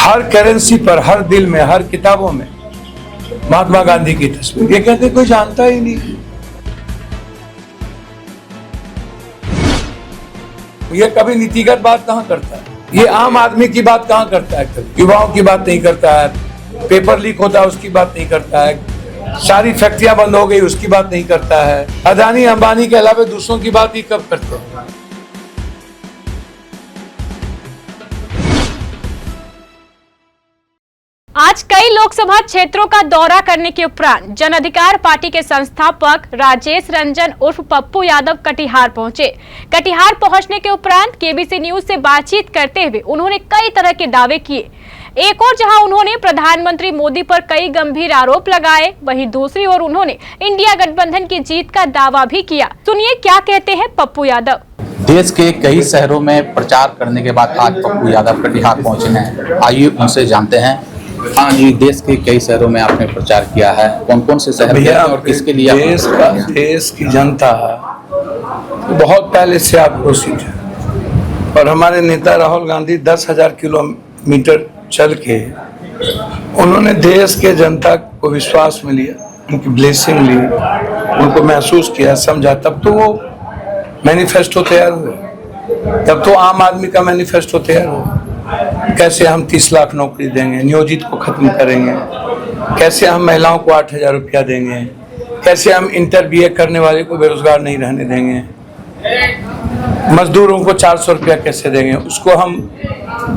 हर currency पर, हर दिल में, हर किताबों में महात्मा गांधी की तस्वीर। ये कहते कोई जानता ही नहीं। ये कभी नीतिगत बात कहाँ करता है, ये आम आदमी की बात कहाँ करता है, कभी युवाओं की बात नहीं करता है, पेपर लीक होता है उसकी बात नहीं करता है, सारी फैक्ट्रियां बंद हो गई उसकी बात नहीं करता है, अदानी अंबानी के अलावा दूसरों की बात ही कब करते हैं। आज कई लोकसभा क्षेत्रों का दौरा करने के उपरांत जन अधिकार पार्टी के संस्थापक राजेश रंजन उर्फ पप्पू यादव कटिहार पहुंचे। कटिहार पहुंचने के उपरांत केबीसी न्यूज से बातचीत करते हुए उन्होंने कई तरह के दावे किए। एक और जहां उन्होंने प्रधानमंत्री मोदी पर कई गंभीर आरोप लगाए, वहीं दूसरी ओर उन्होंने इंडिया गठबंधन की जीत का दावा भी किया। सुनिए क्या कहते हैं पप्पू यादव। देश के कई शहरों में प्रचार करने के बाद आज पप्पू यादव कटिहार पहुंचे हैं। आइए उनसे जानते हैं। हाँ जी, देश के कई शहरों में आपने प्रचार किया है, कौन कौन से शहर में और किसके लिए? देश की जनता बहुत पहले से आक्रोशित है और हमारे नेता राहुल गांधी 10,000 किलोमीटर चल के उन्होंने देश के जनता को विश्वास में लिया, उनकी ब्लेसिंग ली, उनको महसूस किया, समझा, तब तो वो मैनिफेस्टो तैयार हुए, तब तो आम आदमी का मैनिफेस्टो तैयार हुआ। कैसे हम 30 लाख नौकरी देंगे, नियोजित को खत्म करेंगे, कैसे हम महिलाओं को 8,000 रुपया देंगे, कैसे हम इंटर BA करने वाले को बेरोजगार नहीं रहने देंगे, मजदूरों को 400 रुपया कैसे देंगे, उसको हम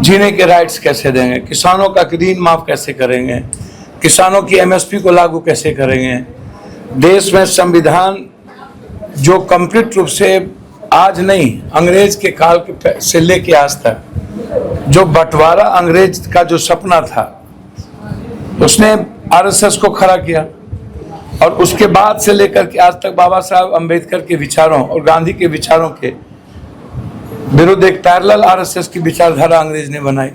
जीने के राइट्स कैसे देंगे, किसानों का ऋण माफ कैसे करेंगे, किसानों की MSP को लागू कैसे करेंगे। देश में संविधान जो कंप्लीट रूप से आज नहीं, अंग्रेज के काल से लेके आज तक जो बंटवारा अंग्रेज का जो सपना था उसने RSS को खड़ा किया और उसके बाद से लेकर के आज तक बाबा साहब अंबेडकर के विचारों और गांधी के विचारों के विरुद्ध एक पैरेलल RSS की विचारधारा अंग्रेज ने बनाई।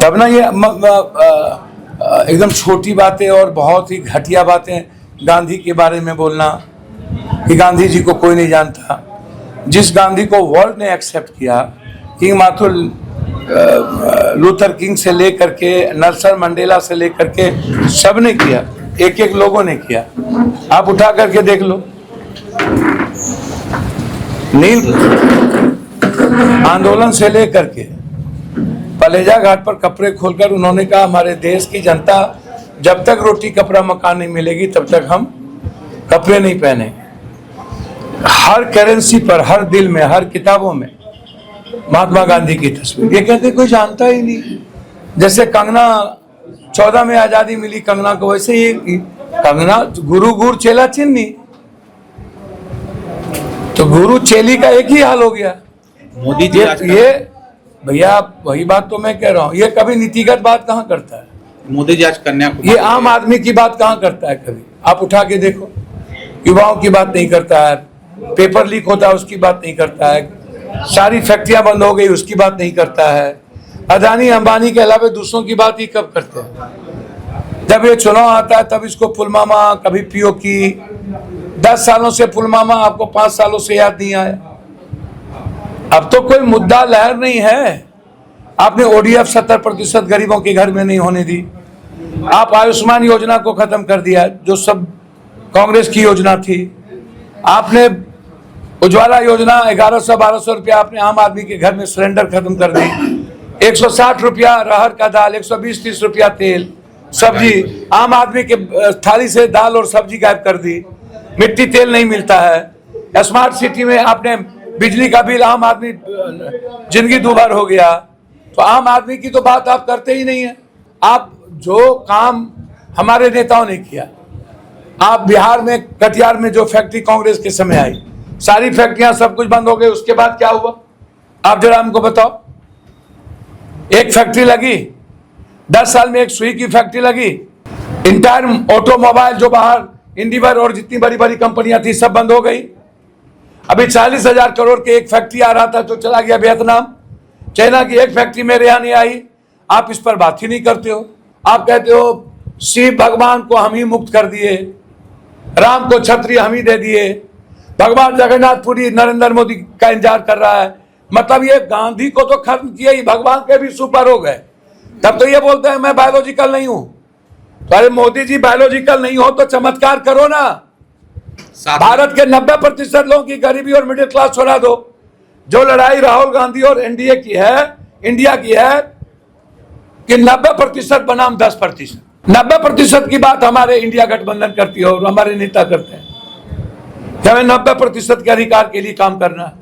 तब ना ये एकदम छोटी बातें और बहुत ही घटिया बातें गांधी के बारे में बोलना कि गांधी जी को कोई नहीं जानता। जिस गांधी को वर्ल्ड ने एक्सेप्ट किया, किंग मार्टिन लूथर किंग से लेकर के नेल्सन मंडेला से लेकर के सब ने किया, एक एक लोगों ने किया। आप उठा करके देख लो, नील आंदोलन से लेकर के पलेजा घाट पर कपड़े खोलकर उन्होंने कहा हमारे देश की जनता जब तक रोटी कपड़ा मकान नहीं मिलेगी तब तक हम कपड़े नहीं पहनेंगे। हर करेंसी पर, हर दिल में, हर किताबों में महात्मा गांधी की तस्वीर। ये कहते कोई जानता ही नहीं। जैसे कंगना 14 में आजादी मिली कंगना को, वैसे ही कंगना गुरु गुरु चेला चिन्नी, तो गुरु चेली का एक ही हाल हो गया। मोदी जी ये भैया वही बात तो मैं कह रहा हूँ, ये कभी नीतिगत बात कहाँ करता है। मोदी जी आज कन्याकुमारी, ये आम आदमी की बात कहाँ करता है, कभी आप उठा के देखो। युवाओं की बात नहीं करता है, पेपर लीक होता है उसकी बात नहीं करता है, सारी फैक्ट्रियां बंद हो गई उसकी बात नहीं करता है, अदानी अंबानी के अलावा दूसरों की बात ही कब करते हैं। जब ये चुनाव आता है तब इसको पुलवामा, कभी POK, 10 सालों से पुलवामा आपको 5 सालों से याद नहीं आया। अब तो कोई मुद्दा लहर नहीं है। आपने ODF 70% गरीबों के घर में नहीं होने दी। आप आयुष्मान योजना को खत्म कर दिया जो सब कांग्रेस की योजना थी। आपने उज्ज्वला योजना 1100-1200 रुपया आपने आम आदमी के घर में सिलेंडर खत्म कर दी। 160 रुपया रहर का दाल, 120-30 रुपया तेल, सब्जी, आम आदमी के थाली से दाल और सब्जी गायब कर दी। मिट्टी तेल नहीं मिलता है। स्मार्ट सिटी में आपने बिजली का बिल, आम आदमी जिंदगी दुभर हो गया। तो आम आदमी की तो बात आप करते ही नहीं है। आप जो काम हमारे नेताओं ने किया, आप बिहार में कटिहार में जो फैक्ट्री कांग्रेस के समय आई, सारी फैक्ट्रियां सब कुछ बंद हो गई, उसके बाद क्या हुआ आप जरा हमको बताओ। एक फैक्ट्री लगी, 10 साल में एक सुई की फैक्ट्री लगी। इंटायर ऑटोमोबाइल जो बाहर इंडिवर और जितनी बड़ी बड़ी कंपनियां थी सब बंद हो गई। अभी 40,000 करोड़ के एक फैक्ट्री आ रहा था तो चला गया वियतनाम। चाइना की एक फैक्ट्री मेरे यहाँ नहीं आई। आप इस पर बात ही नहीं करते हो। आप कहते हो शिव भगवान को हम ही मुक्त कर दिए, राम को छत्री हम ही दे दिए, भगवान जगन्नाथपुरी नरेंद्र मोदी का इंतजार कर रहा है। मतलब ये गांधी को तो खत्म किया ही, भगवान के भी सुपर हो गए। तब तो ये बोलते हैं मैं बायोलॉजिकल नहीं हूं। तो अरे मोदी जी बायोलॉजिकल नहीं हो तो चमत्कार करो ना। भारत के 90% लोगों की गरीबी और मिडिल क्लास छोड़ा दो। जो लड़ाई राहुल गांधी और एनडीए की है, इंडिया की है कि 90% बनाम 10%। 90% की बात हमारे इंडिया गठबंधन करती है और हमारे नेता करते हैं कि हमें 90% के अधिकार के लिए काम करना है।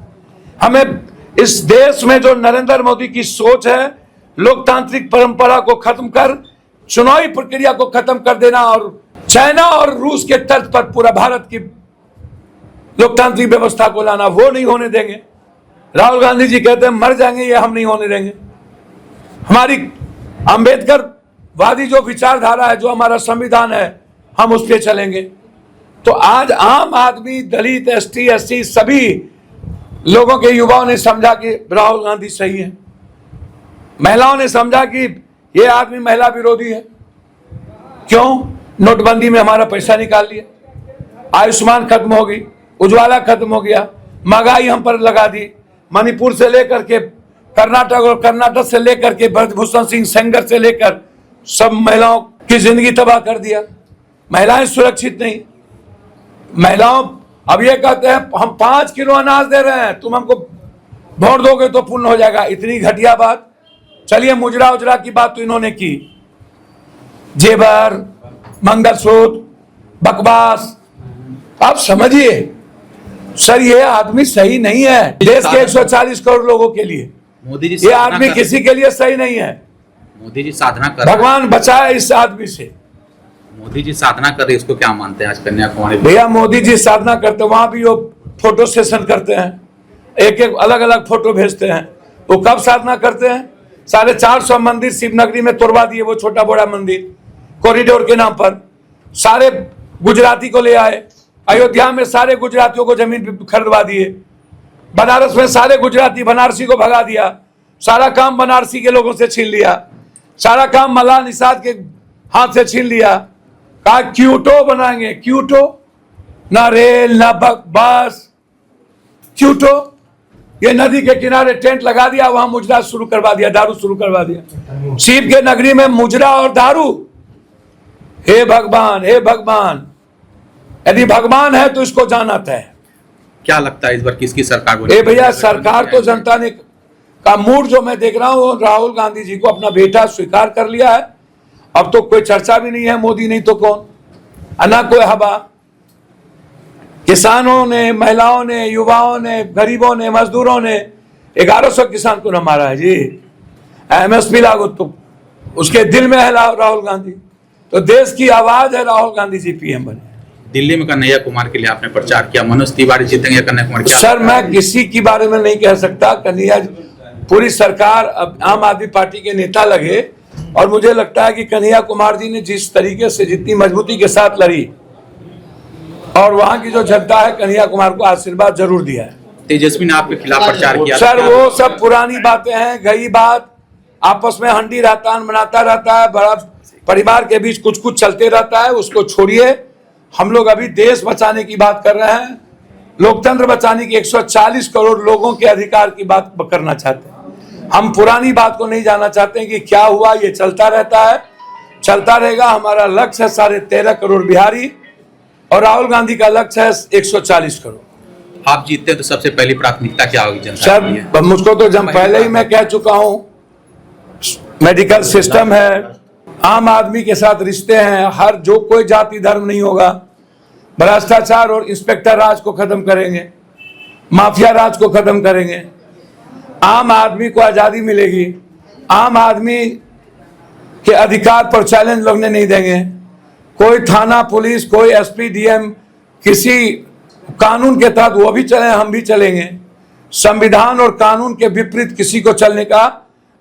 हमें इस देश में जो नरेंद्र मोदी की सोच है, लोकतांत्रिक परंपरा को खत्म कर चुनावी प्रक्रिया को खत्म कर देना और चाइना और रूस के तर्ज पर पूरा भारत की लोकतांत्रिक व्यवस्था को लाना, वो नहीं होने देंगे। राहुल गांधी जी कहते हैं मर जाएंगे, ये हम नहीं होने देंगे। हमारी अंबेडकर वादी जो विचारधारा है, जो हमारा संविधान है, हम उस पर चलेंगे। तो आज आम आदमी, दलित, एसटी, एससी सभी लोगों के युवाओं ने समझा कि राहुल गांधी सही है। महिलाओं ने समझा कि ये आदमी महिला विरोधी है। क्यों? नोटबंदी में हमारा पैसा निकाल लिया, आयुष्मान खत्म हो गई, उज्ज्वला खत्म हो गया, महंगाई हम पर लगा दी। मणिपुर से लेकर के कर्नाटक और कर्नाटक से लेकर के ब्रजभूषण सिंह सेंगर से लेकर सब महिलाओं की जिंदगी तबाह कर दिया। महिलाएं सुरक्षित नहीं। महिलाओं अब ये कहते हैं हम 5 किलो अनाज दे रहे हैं, तुम हमको वोट दोगे तो पूर्ण हो जाएगा। इतनी घटिया बात। चलिए मुजरा उजरा की बात तो इन्होंने की, जेवर, मंगलसूत्र, बकवास। आप समझिए सर, ये आदमी सही नहीं है देश के 140 करोड़ लोगों के लिए। मोदी जी ये आदमी किसी के लिए सही नहीं है। मोदी जी साधना कर, भगवान बचाए इस आदमी से। मोदी जी साधना कर रहे, इसको क्या मानते हैं? आज कन्याकुमारी भैया मोदी जी साधना करते, वहां भी वो फोटो सेशन करते हैं, एक एक अलग अलग फोटो भेजते हैं। वो कब साधना करते हैं? 450 मंदिर शिवनगरी में तोड़वा दिए, वो छोटा बड़ा मंदिर कॉरिडोर के नाम पर। सारे गुजराती को ले आए, अयोध्या में सारे गुजरातियों को जमीन खरीदवा दिए, बनारस में सारे गुजराती बनारसी को भगा दिया, सारा काम बनारसी के लोगों से छीन लिया, सारा काम मल्लाह निषाद के हाथ से छीन लिया। कहा क्यूटो बनाएंगे, क्यूटो ना रेल ना बस, क्यूटो। ये नदी के किनारे टेंट लगा दिया, वहां मुजरा शुरू करवा दिया, दारू शुरू करवा दिया। शिव के नगरी में मुजरा और दारू। हे भगवान, हे भगवान, यदि भगवान है तो इसको जानता है। क्या लगता है इस बार किसकी सरकार को? भैया सरकार तो जनता ने का मूड जो मैं देख रहा हूं, राहुल गांधी जी को अपना बेटा स्वीकार कर लिया है। अब तो कोई चर्चा भी नहीं है, मोदी नहीं तो कौन, ना कोई हवा। किसानों ने, महिलाओं ने, युवाओं ने, गरीबों ने, मजदूरों ने 1100 किसान को न मारा है जी। एमएसपी लागू तो उसके दिल में है राहुल गांधी। तो देश की आवाज है, राहुल गांधी जी पीएम बने। दिल्ली में कन्हैया कुमार के लिए आपने प्रचार किया, मनोज तिवारी जीतेंगे कन्हैया कुमार? सर मैं किसी के बारे में नहीं कह सकता। कन्हैया पूरी सरकार अब आम आदमी पार्टी के नेता लगे और मुझे लगता है कि कन्हैया कुमार जी ने जिस तरीके से, जितनी मजबूती के साथ लड़ी और वहां की जो जनता है कन्हैया कुमार को आशीर्वाद जरूर दिया है। तेजस्वी ने आपके खिलाफ प्रचार किया सर वो सब पुरानी बातें हैं, गई बात। आपस में हंडी रहतान बनाता रहता है, बड़ा परिवार के बीच कुछ कुछ चलते रहता है, उसको छोड़िए। हम लोग अभी देश बचाने की बात कर रहे हैं, लोकतंत्र बचाने की, 140 करोड़ लोगों के अधिकार की बात करना चाहते हैं। हम पुरानी बात को नहीं जानना चाहते हैं कि क्या हुआ, ये चलता रहता है, चलता रहेगा। हमारा लक्ष्य है 13.5 करोड़ बिहारी और राहुल गांधी का लक्ष्य है 140 करोड़। आप जीतते हैं तो सबसे पहली प्राथमिकता क्या होगी जनता सर के लिए? मुझको तो जब पहले ही मैं कह चुका हूं, मेडिकल सिस्टम है, आम आदमी के साथ रिश्ते हैं, हर जो कोई जाति धर्म नहीं होगा, भ्रष्टाचार और इंस्पेक्टर राज को खत्म करेंगे, माफिया राज को खत्म करेंगे, आम आदमी को आजादी मिलेगी, आम आदमी के अधिकार पर चैलेंज लगने नहीं देंगे। कोई थाना पुलिस, कोई एसपी डीएम किसी कानून के तहत वो भी चले, हम भी चलेंगे। संविधान और कानून के विपरीत किसी को चलने का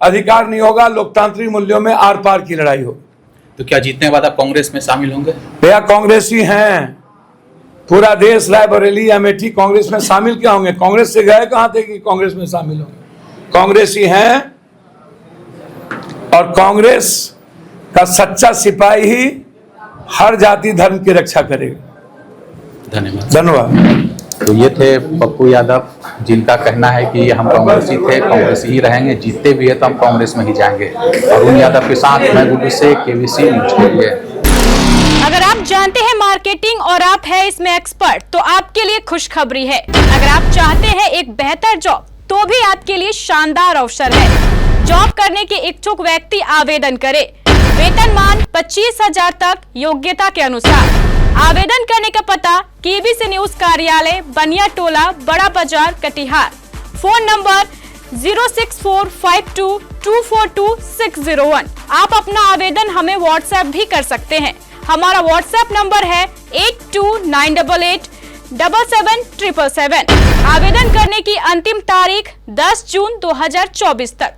अधिकार नहीं होगा। लोकतांत्रिक मूल्यों में आर पार की लड़ाई होगी। तो क्या जीतने के बाद आप कांग्रेस में शामिल होंगे? भैया कांग्रेसी हैं, पूरा देश रायबरेली अमेठी कांग्रेस में शामिल क्या होंगे? कांग्रेस से गए कहां थे कि कांग्रेस में शामिल होंगे? कांग्रेसी हैं और कांग्रेस का सच्चा सिपाही ही हर जाति धर्म की रक्षा करेगा। धन्यवाद। धन्यवाद। तो ये थे पप्पू यादव, जिनका कहना है कि हम कांग्रेसी थे, कांग्रेसी ही रहेंगे, जीतते भी है तो हम कांग्रेस में ही जाएंगे। अरुण यादव के साथ मैं गुड्डू से केबीसी न्यूज के लिए। अगर आप जानते हैं मार्केटिंग और आप हैं इसमें एक्सपर्ट, तो आपके लिए खुशखबरी है। अगर आप चाहते हैं एक बेहतर जॉब, तो भी आपके लिए शानदार अवसर है। जॉब करने के इच्छुक व्यक्ति आवेदन करे। वेतनमान 25,000 तक योग्यता के अनुसार। आवेदन करने का पता केबीसी न्यूज कार्यालय, बनिया टोला, बड़ा बाजार, कटिहार। Phone number 06452242601। आप अपना आवेदन हमें व्हाट्सएप भी कर सकते हैं। हमारा व्हाट्सएप नंबर है 8298877777। आवेदन करने की अंतिम तारीख 10 जून 2024 तक।